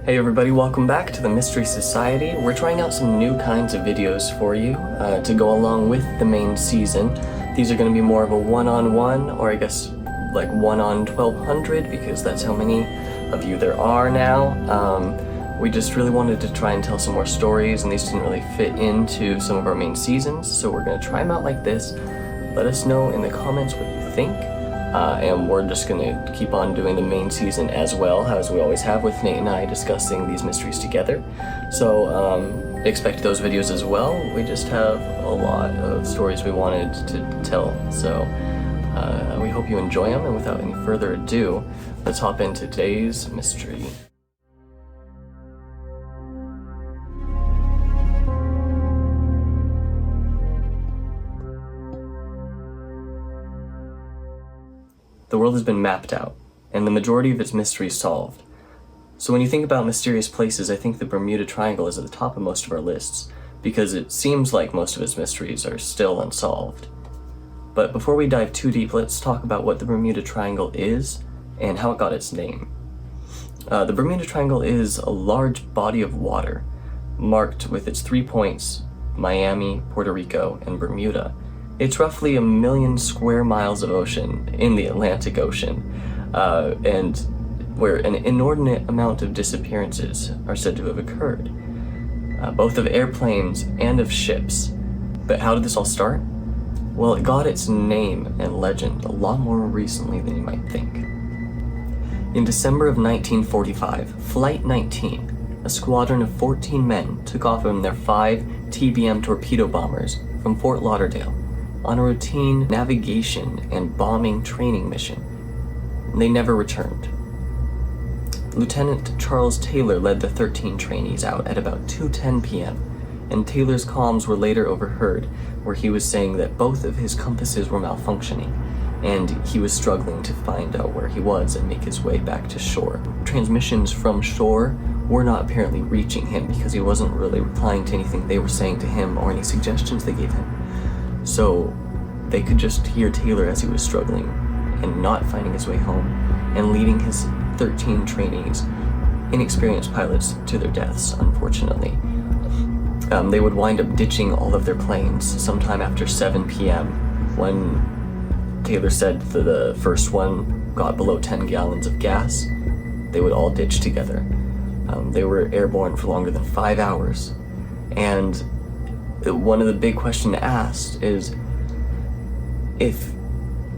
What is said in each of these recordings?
Hey everybody, welcome back to the Mystery Society. We're trying out some new kinds of videos for you to go along with the main season. These are going to be more of a one-on-one, or I guess like 1 on 1200, because that's how many of you there are now. We just really wanted to try and tell some more stories, and these didn't really fit into some of our main seasons, so we're going to try them out like this. Let us know in the comments what you think. And we're just gonna keep on doing the main season as well, as we always have with Nate and I discussing these mysteries together. So expect those videos as well. We just have a lot of stories we wanted to tell, so we hope you enjoy them. And without any further ado, let's hop into today's mystery. The world has been mapped out, and the majority of its mysteries solved. So when you think about mysterious places, I think the Bermuda Triangle is at the top of most of our lists, because it seems like most of its mysteries are still unsolved. But before we dive too deep, let's talk about what the Bermuda Triangle is, and how it got its name. The Bermuda Triangle is a large body of water, marked with its 3 points, Miami, Puerto Rico, and Bermuda. It's roughly 1 million square miles of ocean in the Atlantic Ocean, and where an inordinate amount of disappearances are said to have occurred, both of airplanes and of ships. But how did this all start? Well, it got its name and legend a lot more recently than you might think. In December of 1945, Flight 19, a squadron of 14 men, took off in their 5 TBM torpedo bombers from Fort Lauderdale on a routine navigation and bombing training mission. They never returned. Lieutenant Charles Taylor led the 13 trainees out at about 2:10 p.m., and Taylor's comms were later overheard, where he was saying that both of his compasses were malfunctioning, and he was struggling to find out where he was and make his way back to shore. Transmissions from shore were not apparently reaching him because he wasn't really replying to anything they were saying to him or any suggestions they gave him. So they could just hear Taylor as he was struggling and not finding his way home, and leading his 13 trainees, inexperienced pilots, to their deaths, unfortunately. They would wind up ditching all of their planes sometime after 7 p.m. when Taylor said that the first one got below 10 gallons of gas. They would all ditch together. They were airborne for longer than 5 hours, and one of the big questions asked is if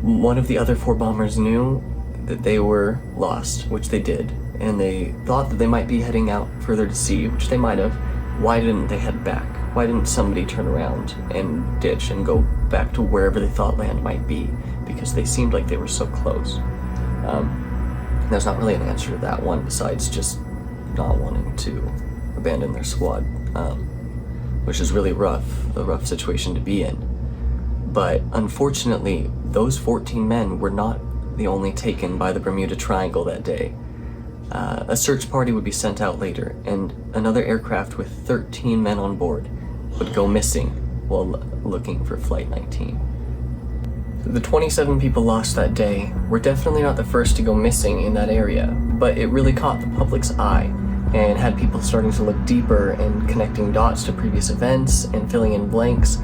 one of the other 4 bombers knew that they were lost, which they did, and they thought that they might be heading out further to sea, which they might have, why didn't they head back? Why didn't somebody turn around and ditch and go back to wherever they thought land might be? Because they seemed like they were so close. There's not really an answer to that one besides just not wanting to abandon their squad. Which is really rough, a rough situation to be in. But unfortunately, those 14 men were not the only taken by the Bermuda Triangle that day. A search party would be sent out later, and another aircraft with 13 men on board would go missing while looking for Flight 19. The 27 people lost that day were definitely not the first to go missing in that area, but it really caught the public's eye, and had people starting to look deeper and connecting dots to previous events and filling in blanks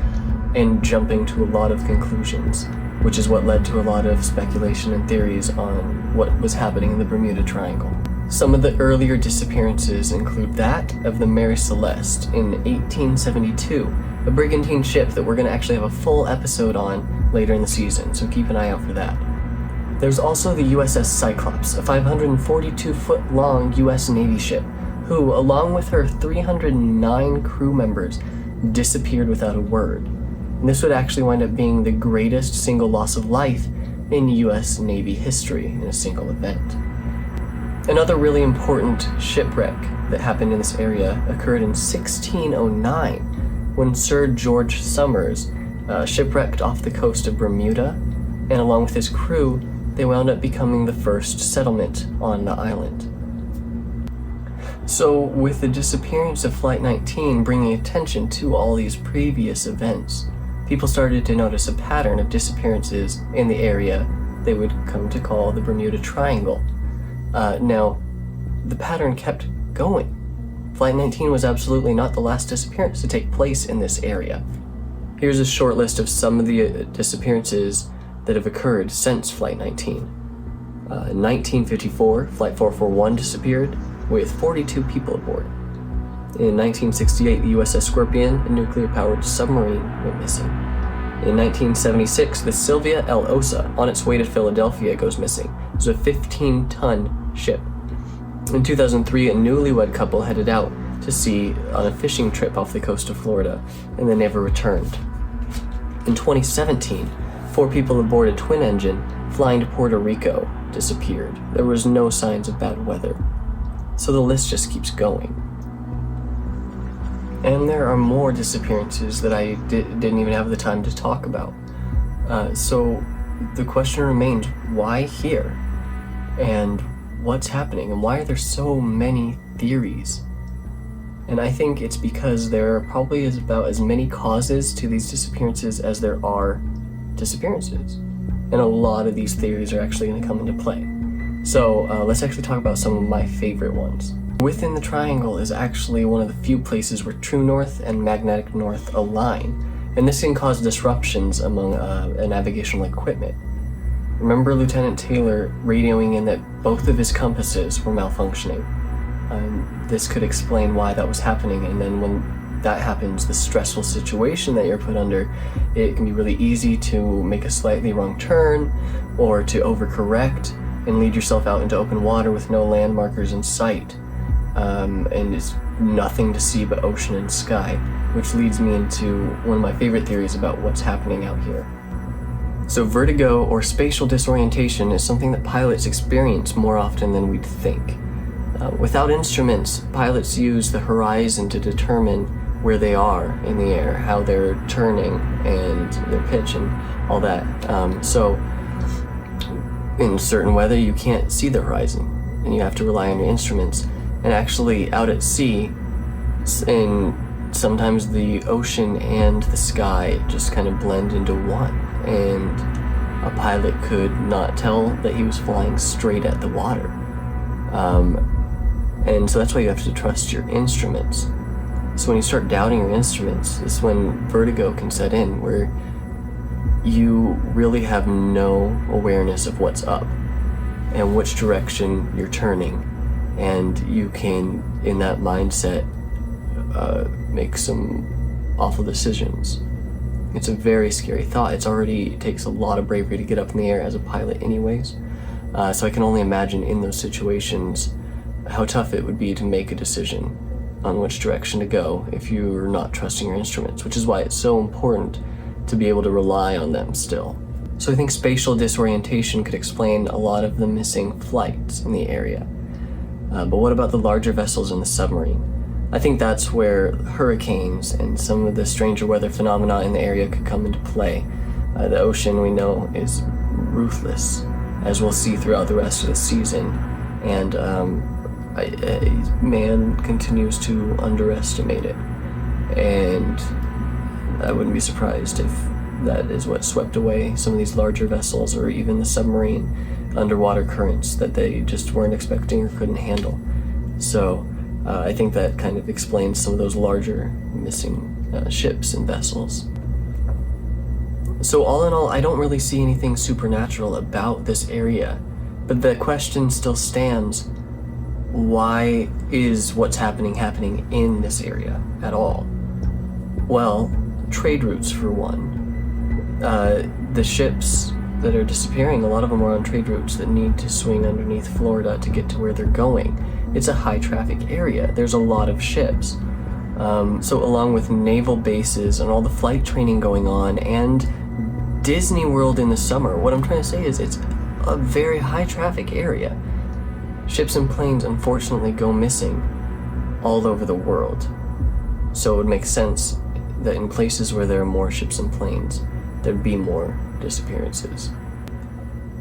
and jumping to a lot of conclusions, which is what led to a lot of speculation and theories on what was happening in the Bermuda Triangle. Some of the earlier disappearances include that of the Mary Celeste in 1872, a brigantine ship that we're going to actually have a full episode on later in the season, so keep an eye out for that. There's also the USS Cyclops, a 542-foot-long US Navy ship, who, along with her 309 crew members, disappeared without a word. And this would actually wind up being the greatest single loss of life in US Navy history in a single event. Another really important shipwreck that happened in this area occurred in 1609, when Sir George Somers shipwrecked off the coast of Bermuda, and along with his crew, they wound up becoming the first settlement on the island. So, with the disappearance of Flight 19 bringing attention to all these previous events, people started to notice a pattern of disappearances in the area they would come to call the Bermuda Triangle. Now, the pattern kept going. Flight 19 was absolutely not the last disappearance to take place in this area. Here's a short list of some of the disappearances that have occurred since Flight 19. In 1954, Flight 441 disappeared with 42 people aboard. In 1968, the USS Scorpion, a nuclear-powered submarine, went missing. In 1976, the Sylvia L. Osa, on its way to Philadelphia, goes missing. It was a 15-ton ship. In 2003, a newlywed couple headed out to sea on a fishing trip off the coast of Florida, and they never returned. In 2017, 4 people aboard a twin engine flying to Puerto Rico disappeared. There was no signs of bad weather. So the list just keeps going. And there are more disappearances that I didn't even have the time to talk about. So the question remains, why here? And what's happening? And why are there so many theories? And I think it's because there are probably about as many causes to these disappearances as there are disappearances. And a lot of these theories are actually going to come into play. So let's actually talk about some of my favorite ones. Within the triangle is actually one of the few places where true north and magnetic north align, and this can cause disruptions among navigational equipment. Remember Lieutenant Taylor radioing in that both of his compasses were malfunctioning. This could explain why that was happening, and then when that happens, the stressful situation that you're put under, it can be really easy to make a slightly wrong turn or to overcorrect and lead yourself out into open water with no land markers in sight. And it's nothing to see but ocean and sky, which leads me into one of my favorite theories about what's happening out here. So vertigo, or spatial disorientation, is something that pilots experience more often than we'd think. Without instruments, pilots use the horizon to determine where they are in the air, how they're turning, and their pitch and all that. So in certain weather, you can't see the horizon, and you have to rely on your instruments. And actually, out at sea, sometimes the ocean and the sky just kind of blend into one, and a pilot could not tell that he was flying straight at the water. And so that's why you have to trust your instruments. So when you start doubting your instruments, is when vertigo can set in, where you really have no awareness of what's up and which direction you're turning. And you can, in that mindset, make some awful decisions. It's a very scary thought. It takes a lot of bravery to get up in the air as a pilot anyways. So I can only imagine in those situations how tough it would be to make a decision on which direction to go if you're not trusting your instruments, which is why it's so important to be able to rely on them still. So I think spatial disorientation could explain a lot of the missing flights in the area. But what about the larger vessels in the submarine? I think that's where hurricanes and some of the stranger weather phenomena in the area could come into play. The ocean, we know, is ruthless, as we'll see throughout the rest of the season. And man continues to underestimate it. And I wouldn't be surprised if that is what swept away some of these larger vessels, or even the submarine underwater currents that they just weren't expecting or couldn't handle. So I think that kind of explains some of those larger missing ships and vessels. So all in all, I don't really see anything supernatural about this area, but the question still stands: why is what's happening in this area at all? Well, trade routes for one. The ships that are disappearing, a lot of them are on trade routes that need to swing underneath Florida to get to where they're going. It's a high traffic area. There's a lot of ships. So along with naval bases and all the flight training going on and Disney World in the summer, what I'm trying to say is it's a very high traffic area. Ships and planes unfortunately go missing all over the world. So it would make sense that in places where there are more ships and planes, there'd be more disappearances.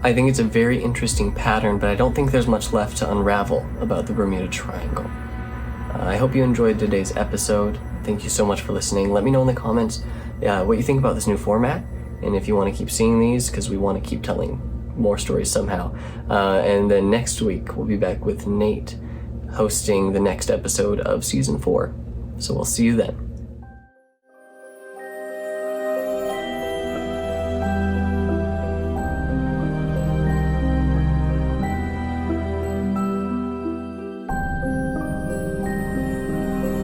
I think it's a very interesting pattern, but I don't think there's much left to unravel about the Bermuda Triangle. I hope you enjoyed today's episode. Thank you so much for listening. Let me know in the comments what you think about this new format, and if you want to keep seeing these, because we want to keep telling more stories somehow. And then next week, we'll be back with Nate hosting the next episode of Season 4. So we'll see you then.